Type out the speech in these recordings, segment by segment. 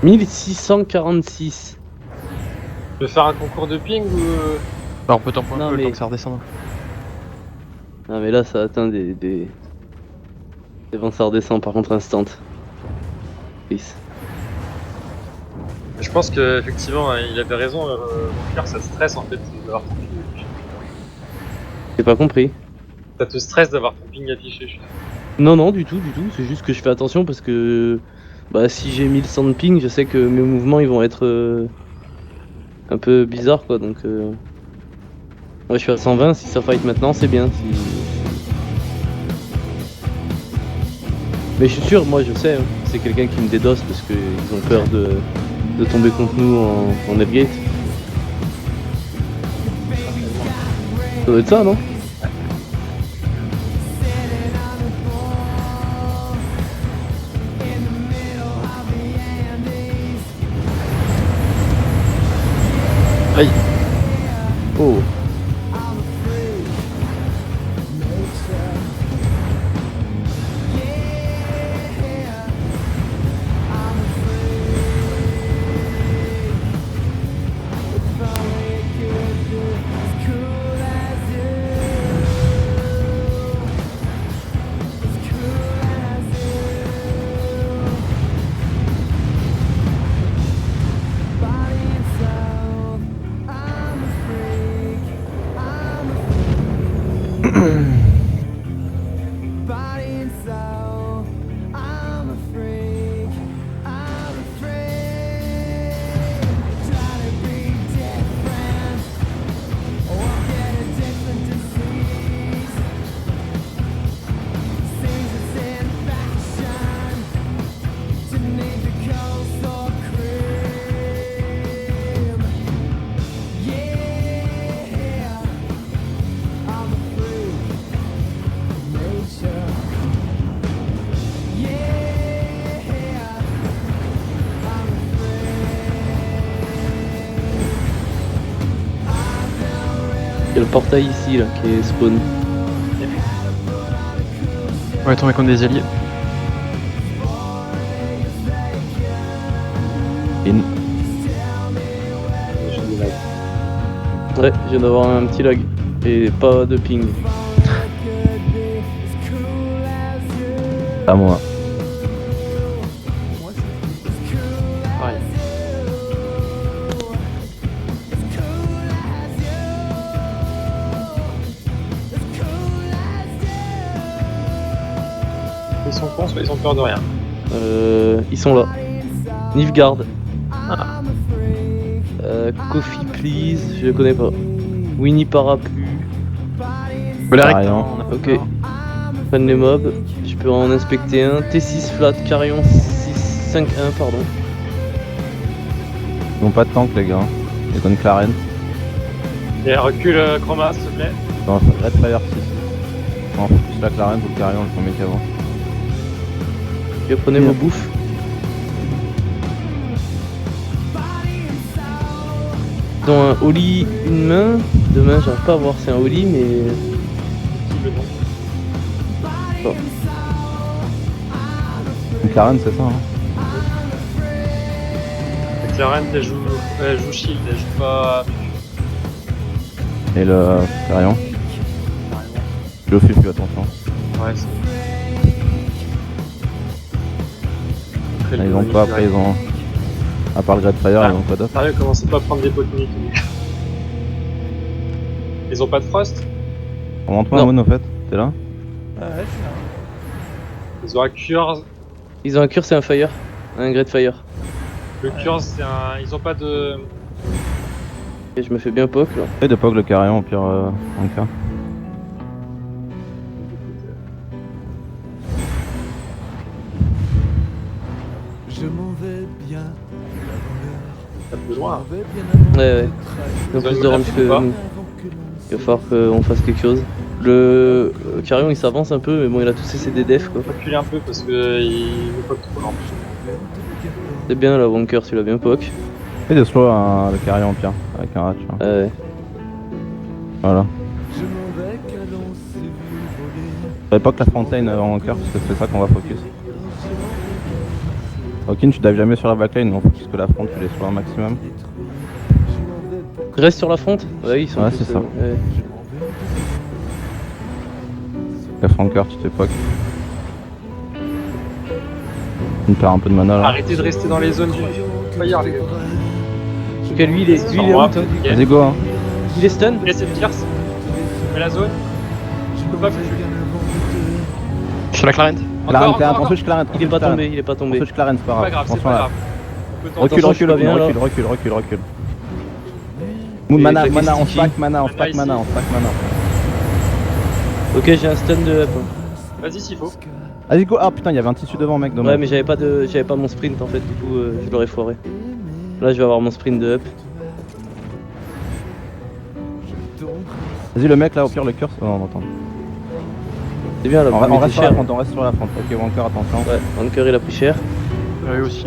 1646. Tu veux faire un concours de ping ou... Bah on peut tamponner Non, un peu le mais- temps que ça redescende. Non mais là ça atteint des... C'est bon, ça redescend par contre instant. Chris. Je pense que effectivement il avait raison, mon cœur ça stresse en fait d'avoir ton ping affiché. J'ai pas compris. Ça te stresse d'avoir ton ping affiché, je suis. Non, non, du tout, du tout. C'est juste que je fais attention parce que bah, si j'ai 1100 de ping, je sais que mes mouvements ils vont être un peu bizarres quoi. Donc, ouais, je suis à 120. Si ça fight maintenant, c'est bien. Mais je suis sûr, moi je sais, hein, c'est quelqu'un qui me dédosse parce qu'ils ont peur de tomber contre nous en Netgate. Ça doit être ça, non? Aïe. Oh. Il y a le portail ici là qui est spawn. On va tomber contre des alliés. Ouais, je viens d'avoir un petit lag. Et pas de ping. À moi. Pareil. Ils sont cons, soit ils ont peur de rien. Ils sont là. Nilfgaard. Ah. Coffee Please, je le connais pas. Winnie Parapluie. Boleric, Carillon. on a pas Ok. peur. Prenne les mobs. Je peux en inspecter un. T6 flat, Carillon 651, pardon. Ils ont pas de tank les gars. Ils donnent Clarence. Et recule Chroma s'il te plaît. Non, Red Fire 6. Non, faut plus la Clarence ou le Carillon, le premier qu'avant. Ok, prenez vos bouffes. Ils ont un Oli une main. Deux mains, j'arrive pas à voir c'est un Oli, mais. Qui le nom. Bon. Une Clarence, c'est ça hein. La Clarence elle joue shield, elle joue pas... Et le Carillon. Le fufu, attention. Ouais c'est... Après, Ils ont pas, après ils ont. À part le Great Fire, Ah. ils ont pas d'autre. Sérieux, commencez pas à prendre des botaniques. Ils ont pas de frost. Remonte-moi Non. Moon au fait, t'es là? Ah ouais, je suis là. Ils ont un cure. Ils ont un cure, c'est un fire. Un Great Fire. Le cure c'est un... Ils ont pas de... Et je me fais bien poke là. Essaye de poke le Carillon au pire en cas. Je m'en vais bien. T'as besoin. Ouais, ouais. Ils ont plus de range que nous. Il va falloir qu'on fasse quelque chose. Le Carillon il s'avance un peu, mais bon, il a tous ses DDF quoi. Reculer un peu parce que il me poke trop lent. C'est bien la Wonker, tu l'as bien poke. Essaye de slow le Carillon au pire, avec un hatch. Hein. Ouais. Voilà. Je m'en vais qu'allons s'est vu voler. J'avais pas que la fontaine en cœur parce que c'est ça qu'on va focus. Okin, tu dives jamais sur la backline, non, faut juste que la front tu les sois un maximum. Reste sur la front. Ouais, ils sont Ouais, tous, c'est ça. ouais. La flanker, tu t'époques. On perd un peu de mana là. Arrêtez de rester dans les zones du fire, les gars. Ok, lui il est Sans out. moi. Hein. Ok. Vas-y, go, hein. Il est stun. Laissez le Pierce. Mets la zone. Je peux pas plus. Sur la Clarent. Clarent, Encore, Clarent, encore. on switch Clarent. Il est pas tombé, il est pas On tombé. switch Clarent, c'est C'est pas pas grave, c'est Attention pas là. grave. On peut tenter. Recule, Attention, recule, je suis pas bien, là. recule. Moon, Et mana, claquer mana, on sticky. stack mana, on stack Ici. mana, on stack mana. Ok, j'ai un stun de up. Vas-y s'il faut. Vas-y, go. Ah putain, il y avait un tissu devant, mec, Ouais, dommage. mais j'avais pas mon sprint en fait, du coup je l'aurais foiré. Là, je vais avoir mon sprint de up. Vas-y, le mec là, au pire, le curse. Oh, non, attends. C'est bien là, On vous mettez reste sur la cher. front, on reste sur la front. Ok, Wanker, attention. Ouais, Wanker il a pris cher. Ouais, aussi.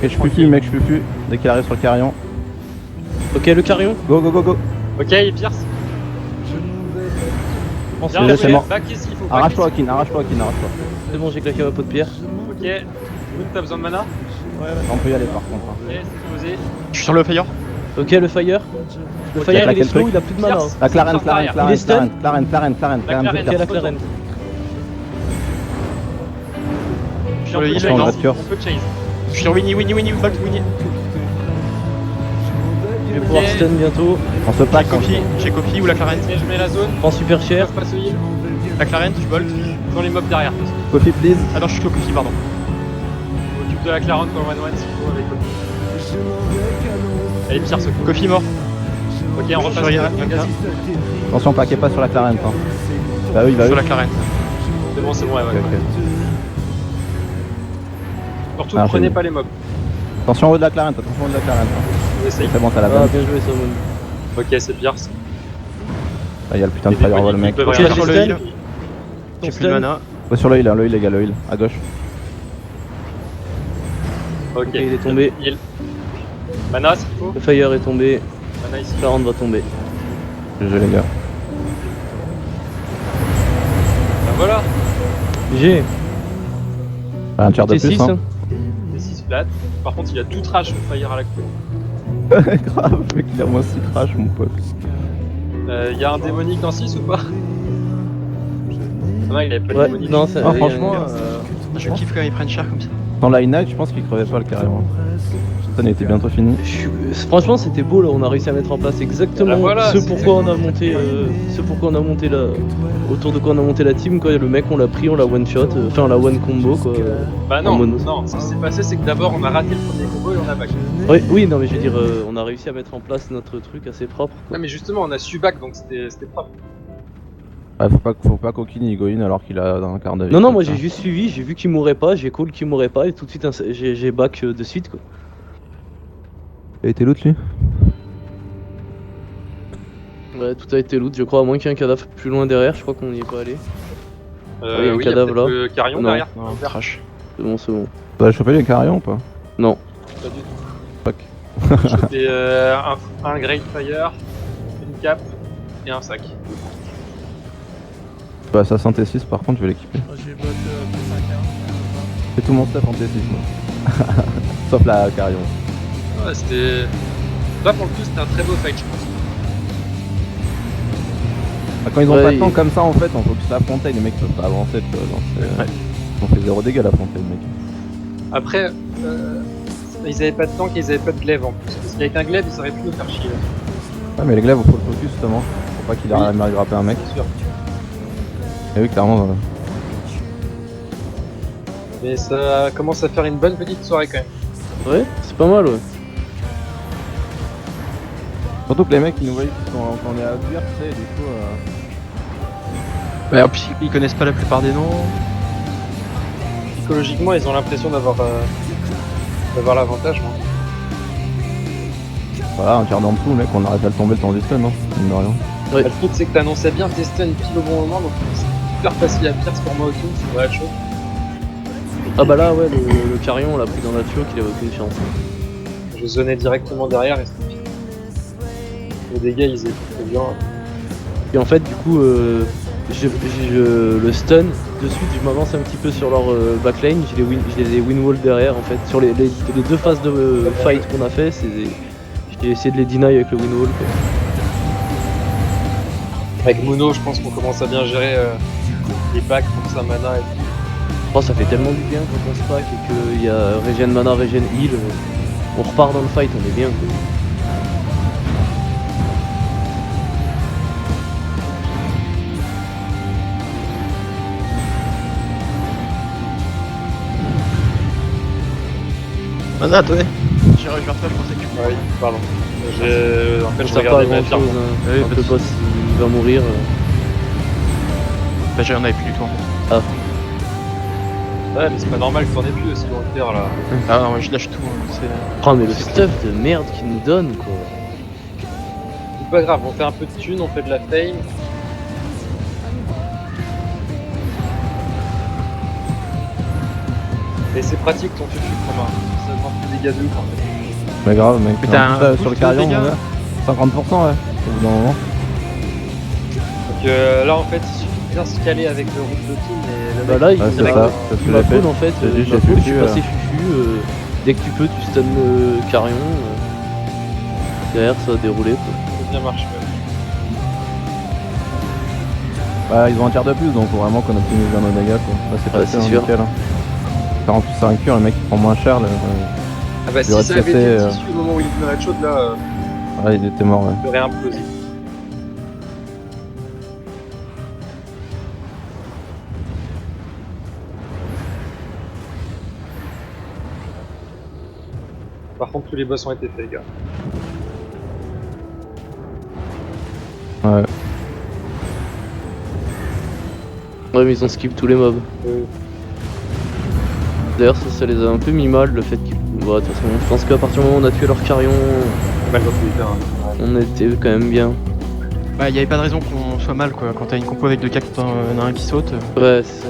Ok, je plus, mec, je plus. Dès qu'il arrive sur le carillon. Ok, le carillon. Go, go, go, go. Ok, il Pierce. Bon, Bien, Déjà, ok, c'est mort. back s'il faut. Arrache-toi, Akin, arrache-toi, Akin, arrache-toi. c'est bon, j'ai claqué ma peau de pierre. Ok. Moon, t'as besoin de mana? On peut y aller par contre. hein. Ok, c'est posé. Je suis sur le fire. Ok, le fire. Le Ok, fire il claqué est le slow, truc. il a plus de mana. Pierce. hein. La Clarent, Sort Clarent, derrière. Clarent, Il est stun. Clarent, Clarent, Clarent. Ok, la Clarent. Je suis Sur un le peu heal, chase. non. On peut chase. Je suis sur Winnie, Bolt, Winnie. Je vais pouvoir stun bientôt. On se pack. J'ai copie ou la Clarent. Ok, je mets la zone. Prends super Je cher. passe au heal. La Clarent, je bolt. Dans les mobs derrière. Coffee, please. Ah non, je suis au copie, pardon. On occupe de la Clarence pour 1-1 s'il faut avec Coffee. Allez, Pierce, ok. Coffee mort. Ok, on repasse. Sur Ira- Attention, paquez pas sur la Clarent. Hein. Bah oui, bah oui. Sur la Clarent. C'est bon, ouais, Ok, ouais. ok. Surtout, Ah, prenez génial. pas les mobs. Attention au haut de la Clarent, attention au haut de la Clarent. Hein. On essaye. C'est bon, t'as la Ah, bonne. bien joué Salmon. Ok, c'est Pierce. Là, il y a le putain de Et des firewall, bonies mec. qui peuvent Ok, rien j'ai sur le stun. heal. Ton J'ai plus de stun. mana. Ouais, sur le heal, les gars, le heal. À gauche. Ok, Ok, il est tombé. Heal. Mana s'il faut. Le fire est tombé. Mana ici. Clarent va tomber. GG, les gars. Ben voilà. G. Un tiers de T6. plus, hein. Les 6 flat. Par contre, il a tout trash le fire à la queue. Grave, mec, il a moins 6 crash, mon pote. Y a un démonique dans 6 ou pas? Non, il avait pas de Ouais, démonique. non, ça. Ah, il y a franchement, un- Je kiffe quand ils prennent cher comme ça. dans la Inac, je pense qu'il crevait pas le carrément. Ça n'était bientôt fini. Franchement, c'était beau là, on a réussi à mettre en place exactement Ah, voilà, ce c'est pourquoi on a monté, la, autour de quoi on a monté la team quoi. Le mec, on l'a pris, on l'a one shot, enfin on l'a one combo quoi. Bah En non, mono. non, ce qui s'est passé c'est que d'abord on a raté le premier combo et on a back. Oui, oui, non mais je veux dire, on a réussi à mettre en place notre truc assez propre. Quoi. Ah mais justement on a su back donc c'était propre. Ouais, faut pas qu'Okin il go in alors qu'il a un quart de vie. Non, non, comme moi ça. j'ai juste suivi, j'ai vu qu'il mourrait pas, j'ai call qu'il mourrait pas et tout de suite j'ai back de suite quoi. Il a été loot lui? Ouais, tout a été loot, je crois, à moins qu'il y ait un cadavre plus loin derrière, je crois qu'on n'y est pas allé. il y a un Oui, cadavre peut-être là. le carillon Non. derrière. Non, trash. C'est bon, c'est bon. T'as chopé les carillons ou pas? Non. Pas du tout. Fuck. J'ai fait un Great Fire, une cape et un sac. Bah, ça synthé 6 par contre, je vais l'équiper. J'ai bot P5. C'est tout mon stuff en T6 moi. Sauf la carillon. Ouais, c'était. Là pour le coup c'était un très beau fight je pense. Bah, quand ils ont Ouais, pas de temps comme ça en fait, on focus la fontaine, les mecs peuvent pas avancer, tu vois. genre, c'est- Ouais. On fait 0 dégâts la fontaine, mec. Après, ils avaient pas de tank et ils avaient pas de glaive en plus. Parce qu'avec un glaive ils auraient pu nous faire chier. Ouais, mais les glaives, faut le focus justement. Faut pas qu'il Oui. arrive à grapper un mec. C'est sûr. Et oui, clairement. Mais ça commence à faire une bonne petite soirée quand même. Ouais, c'est pas mal, ouais. Surtout que les mecs ils nous voient quand on est à Buir, tu sais, du coup. Ouais, en plus, ils connaissent pas la plupart des noms. Psychologiquement ils ont l'impression d'avoir l'avantage. Moi. Voilà, un quart d'en dessous, mec, on arrête à le tomber le temps du stun, hein, mine de rien. Ouais. Le truc c'est que t'annonçais bien tes stuns pile au bon moment donc c'est hyper facile à pire pour moi au tout, c'est vrai chaud. Ah bah là, ouais, le carillon on l'a pris dans la tuyau qu'il avait aucune chance. Je zonais directement derrière et c'était pire. Les dégâts ils étaient très bien. Et en fait, du coup, le stun, de suite, je m'avance un petit peu sur leur backlane, je les ai win-wall derrière en fait. Sur les 2 phases de fight qu'on a fait, j'ai essayé de les deny avec le win-wall. Quoi. Avec Muno, je pense qu'on commence à bien gérer les packs pour sa mana et tout. Oh, ça fait tellement du bien quand on se pack et qu'il y a regen mana, regen heal. On repart dans le fight, on est bien quoi. Mana, attendez. J'ai revu vers toi, je pensais que tu Ah oui, pardon. En fait, je Ça sert pas à regardais ma grand chose, firme. hein. Oui, Quand pas le de boss il va mourir. Bah, j'en avais plus du tout. Ouais, mais c'est pas normal que t'en aies plus aussi dans le terre là. Ah non, ouais, je lâche tout. Hein. C'est... Oh mais le c'est stuff de merde qu'ils nous donnent quoi. C'est pas grave, on fait un peu de thunes, on fait de la fame. Et c'est pratique ton fufu commun. Ça demande plus des dégâts de ouf en fait. Mais grave, mec. Mais t'as En un plus, boost sur le de carillon, dégâts. ouais. 50% ouais. Au bout d'un moment. Donc là en fait, il suffit de bien se caler avec le route de team et le Bah mec, là, il Ouais, il c'est m'a ça, c'est ce que j'ai fait. en fait, J'ai dit, il je m'a suis pull, je suis fufu, passé fufu, dès que tu peux tu stun le carillon, derrière ça va dérouler quoi. ça a bien marché. Ouais. Bah, ils ont un tiers de plus, donc faut vraiment qu'on optimise bien nos dégâts quoi. Là, c'est Ouais, passé, c'est hein, sûr. nickel. Hein. Car en plus, c'est un cure, le mec il prend moins cher. Ah bah si J'aurais ça avait cassé, été le tissu au moment où il venait à chaude là, Ouais, il était mort, ouais. il aurait implosé. Par contre tous les boss ont été faits les gars. Ouais. Ouais mais ils ont skip tous les mobs. D'ailleurs ça les a un peu mis mal le fait qu'ils... Bon, de toute façon, je pense qu'à partir du moment où on a tué leur carillon, Mal dans tous les terrains. Ouais. on était quand même bien. Bah, y avait pas de raison qu'on soit mal quoi. Quand t'as une compo avec 2 cas, t'en as un qui saute. Ouais c'est ça.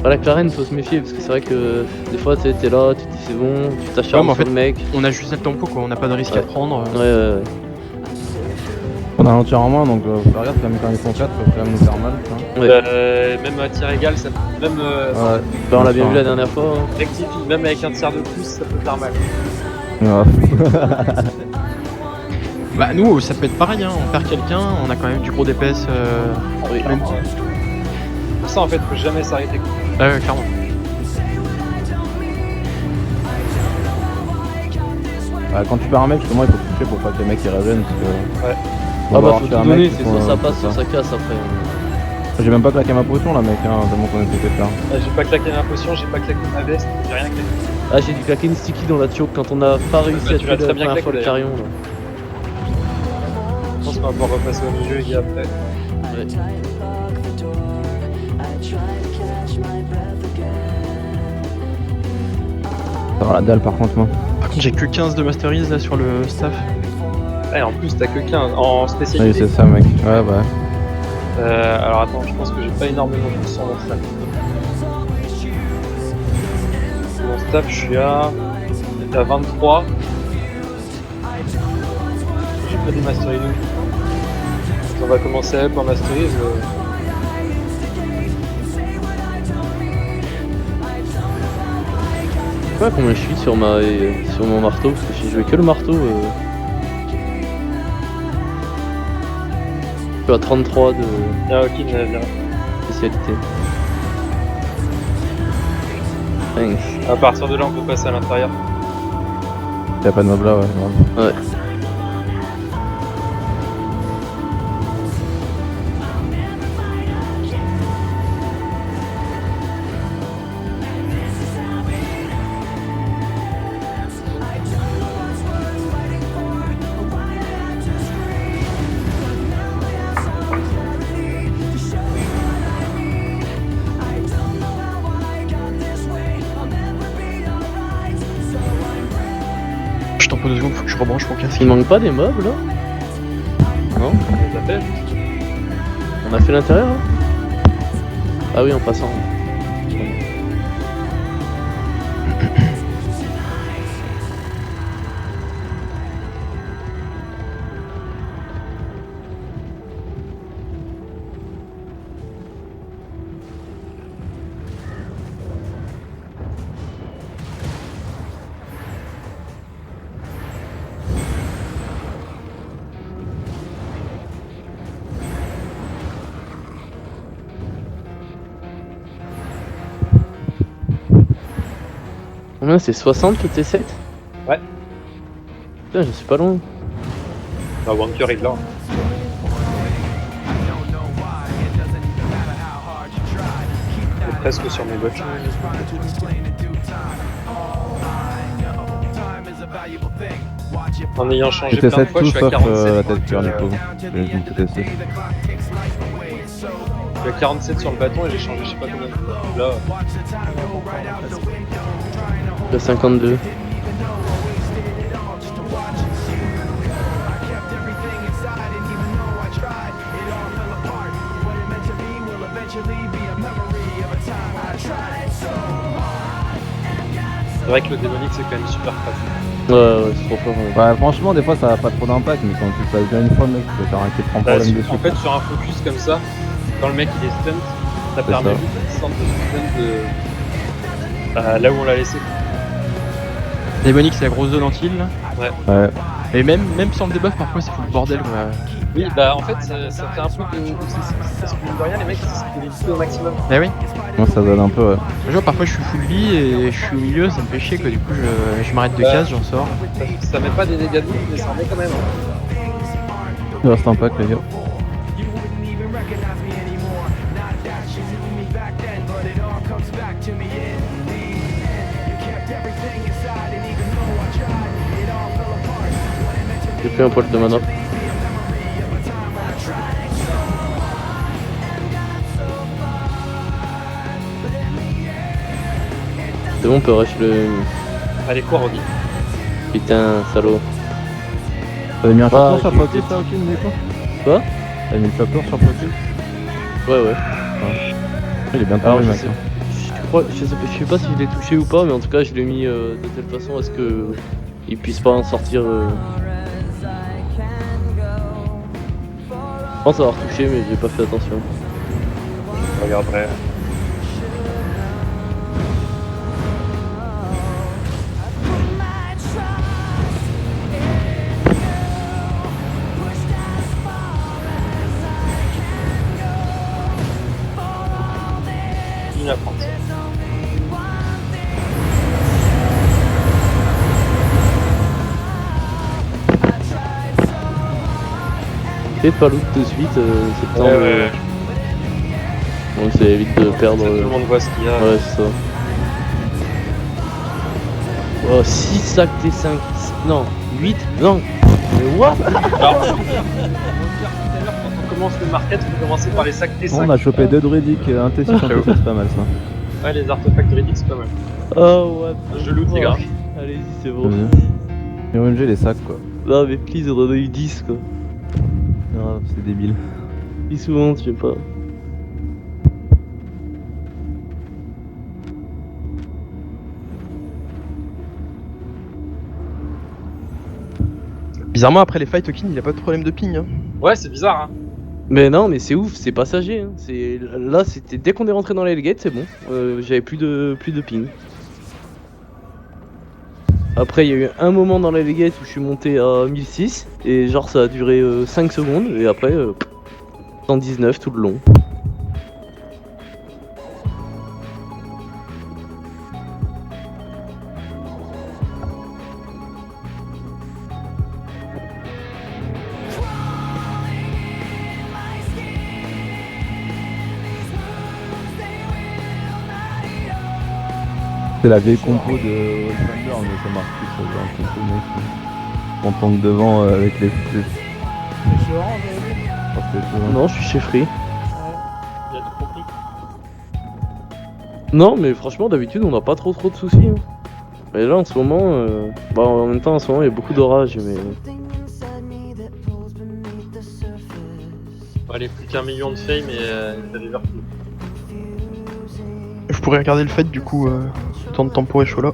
À la Clarène faut se méfier parce que c'est vrai que des fois t'es là, tu te dis c'est bon, tu t'acharnes Ouais, mais en sur fait, le mec. On a juste le tempo quoi, on n'a pas de risque à prendre. Ouais. On a un tir en moins, donc faut regarder quand ils font 4, ça peut quand même nous faire mal. Putain. Ouais. Même à tir égal, ça peut même Ouais. Bah on l'a bien Enfin, vu la dernière fois. Hein. rectifie, même avec un tir de plus, ça peut faire mal. Ouais. Bah, nous, ça peut être pareil, hein. On perd quelqu'un, on a quand même du gros DPS. Oui. Même... Pour ça en fait, faut jamais s'arrêter. Ouais, clairement. Bah, quand tu perds un mec, justement, il faut toucher pour pas que les mecs ils reviennent. Parce que... Ouais. On Ah va bah avoir faut tué tout un mec, donner, ils c'est font, soit ça passe, c'est soit ça. ça casse après. J'ai même pas claqué ma potion là, mec, hein, tellement qu'on était fait là. J'ai pas claqué ma potion, j'ai pas claqué ma veste, j'ai rien claqué. Ah j'ai dû claquer une sticky dans la choke quand on a pas réussi bah, à tu l'as tuer la très bien première fois le claqué, carillon là. Je pense qu'on va pouvoir repasser au milieu les gars après. Ouais. Ça va la dalle par contre, moi. Par contre, j'ai que 15 de Masteries là sur le staff. Ouais, en plus t'as que 15 en Oui, spécialité. c'est ça, mec. Ouais, bah. Alors attends, je pense que j'ai pas énormément de sang dans le staff. Mon staff, je suis à 23. J'ai pas des masteries nous. On va commencer à up en masteries. Je sais pas combien je suis sur mon marteau parce que j'ai joué que le marteau. Je suis à 33 de Viens, ok, viens. spécialité. Thanks. À partir de là, on peut passer à l'intérieur. Y'a pas de mob là, ouais. grave. Ouais. Je t'en pose 2 secondes, faut que je rebranche mon casque. Il manque pas des mobs là? Non? On les appelle. On a fait l'intérieur là? Ah oui en passant. Combien c'est 60 le T7? Ouais. Putain, je suis pas loin. Bah, Wanker il l'a. C'est presque sur mes bottes. En ayant changé C'était plein de 7 fois, je tout suis à sauf 47. la tête cœur du coup. J'ai dit que c'était 6. Je suis à 47 sur le bâton et j'ai changé je sais pas combien de fois. Là, Le 52. c'est vrai que le démonique c'est quand même super pratique. Ouais, c'est trop fort. Ouais. Ouais, franchement, des fois ça a pas trop d'impact, mais quand tu le passes bien une fois, mec, tu peux faire un kill sans Bah, problème dessus. en fait, sur un focus comme ça, quand le mec il est stun, ça permet ça. juste de centre de stun de. Là où on l'a laissé. Démonique, c'est la grosse zone anti là. Ouais. Et même sans le debuff, parfois c'est full bordel quoi. Oui, bah en fait, ça fait un peu de. Parce que mine de rien, les mecs ils se au maximum. Eh oui. Moi ça donne un peu, ouais. Je vois, parfois je suis full vie et je suis au milieu, ça me fait chier quoi. Du coup, je m'arrête de Ouais. case, j'en sors. Ça met pas des dégâts de vie, mais ça en met quand même. Il reste un pack, les gars. J'ai pris un poil de mana. C'est bon, on peut rush le. Allez, quoi, Roddy? Putain, salaud. T'avais mis un Ah, chapeur sur j'ai Focus, été- ça, Okin, du coup? Quoi? T'avais mis le chapeur sur Focus? Ouais. Il est bien Alors, tombé, je mec. sais, je sais pas si je l'ai touché ou pas, mais en tout cas, je l'ai mis de telle façon à ce que il puisse pas en sortir. Je pense avoir touché, mais j'ai pas fait attention. Je regarderai. Une à prendre. Fais pas loot de suite, c'est le temps Ouais, de. ouais. Bon, ça évite de perdre. Tout le monde voit ce qu'il y a. Ouais, c'est ça. Oh, 6 sacs T5. Non, 8. Non. Mais what? Alors, tout à l'heure, quand on commence le market, il faut commencer par les sacs T5. On a chopé 2 druidiques, un T6, un T7, c'est pas mal ça. Ouais, les artefacts druidiques, c'est pas mal. Oh, what? Je loot, les gars. Allez-y, c'est bon. Et ONG les sacs quoi. Non, mais please, on en a eu 10 quoi. Non, c'est débile. Si souvent, je sais pas. Bizarrement, après les fights, Okin il a pas de problème de ping. Hein. Ouais, c'est bizarre, hein. Mais non, mais c'est ouf, c'est passager. Hein. Là, c'était dès qu'on est rentré dans l'Hellgate, c'est bon. J'avais plus de ping. Après, il y a eu un moment dans l'Hellgate où je suis monté à 1006 et genre ça a duré 5 secondes et après 119 tout le long. C'est la vieille compo de Thunder, mais ça marche plus, ça genre un compo mec. En tank devant avec les flux. C'est chiant, aujourd'hui. Parce que je- Non, je suis chez Free. Il a tout compris. Non, mais franchement, d'habitude, on n'a pas trop de soucis. Hein. Mais là, en ce moment, bah, en même temps, en ce moment, il y a beaucoup d'orage, mais. Allez, plus qu'un million de fame et t'as des vertus. Je pourrais regarder le fight du coup, le temps de tempo est chaud là.